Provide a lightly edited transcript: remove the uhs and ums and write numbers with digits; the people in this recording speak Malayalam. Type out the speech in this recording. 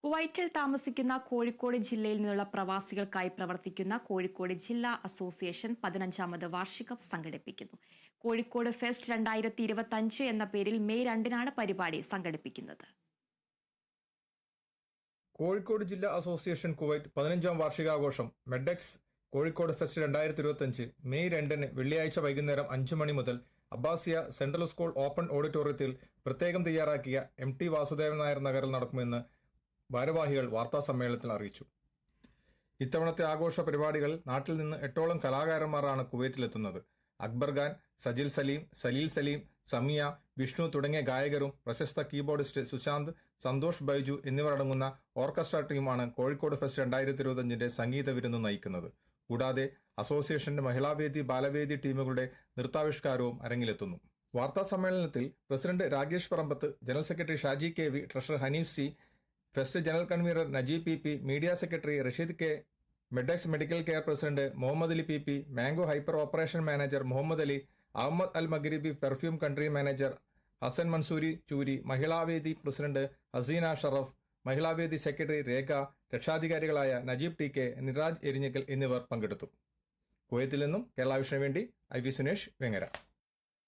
കുവൈറ്റിൽ താമസിക്കുന്ന കോഴിക്കോട് ജില്ലയിൽ നിന്നുള്ള പ്രവാസികൾക്കായി പ്രവർത്തിക്കുന്ന കോഴിക്കോട് ജില്ലാ അസോസിയേഷൻ 15ാമത് വാർഷികം സംഘടിപ്പിക്കുന്നു. കോഴിക്കോട് ഫെസ്റ്റ് 2025 എന്ന പേരിൽ മെയ് 2-നാണ് പരിപാടി സംഘടിപ്പിക്കുന്നത്. കോഴിക്കോട് ജില്ലാ അസോസിയേഷൻ കുവൈറ്റ് 15ാം വാർഷികാഘോഷം മെഡെക്സ് കോഴിക്കോട് ഫെസ്റ്റ് 2025 മെയ് 2-ന് വെള്ളിയാഴ്ച വൈകുന്നേരം 5 മണി മുതൽ അബ്ബാസിയ സെൻട്രൽ സ്കൂൾ ഓപ്പൺ ഓഡിറ്റോറിയത്തിൽ പ്രത്യേകം തയ്യാറാക്കിയ MT വാസുദേവൻ നായർ നഗറിൽ നടക്കുമെന്ന് ഭാരവാഹികൾ വാർത്താസമ്മേളനത്തിൽ അറിയിച്ചു. ഇത്തവണത്തെ ആഘോഷ പരിപാടികൾ നാട്ടിൽ നിന്ന് 8ഓളം കലാകാരന്മാരാണ് കുവൈറ്റിലെത്തുന്നത്. അക്ബർ ഖാൻ, സജിൽ സലീം, സലീൽ സലീം, സമിയ, വിഷ്ണു തുടങ്ങിയ ഗായകരും പ്രശസ്ത കീബോർഡിസ്റ്റ് സുശാന്ത്, സന്തോഷ് ബൈജു എന്നിവരടങ്ങുന്ന ഓർക്കസ്ട്ര ടീമാണ് കോഴിക്കോട് ഫെസ്റ്റ് 2025 സംഗീത വിരുന്ന് നയിക്കുന്നത്. കൂടാതെ അസോസിയേഷന്റെ മഹിളാവേദി, ബാലവേദി ടീമുകളുടെ നൃത്താവിഷ്കാരവും അരങ്ങിലെത്തുന്നു. വാർത്താ സമ്മേളനത്തിൽ president Rakesh Parambath, general secretary Shaji KV, treasurer Hanif C, fest general convener Najeeb PP, media secretary Rasheed K, Medex medical care president Muhammad Ali PP, mango hyper operation manager Muhammad Ali, Ahmed Al Maghribi perfume country manager Hasan Mansoori Choori, Mahilavedi president Haseena Sharaf, Mahilavedi secretary Rekha, രക്ഷാധികാരികളായ നജീബ് TK, നിരാജ് എരിഞ്ഞിക്കൽ എന്നിവർ പങ്കെടുത്തു. കുവൈത്തിൽ നിന്നും കേരള വിഷന് വേണ്ടി IV സുനേഷ്, വെങ്ങര.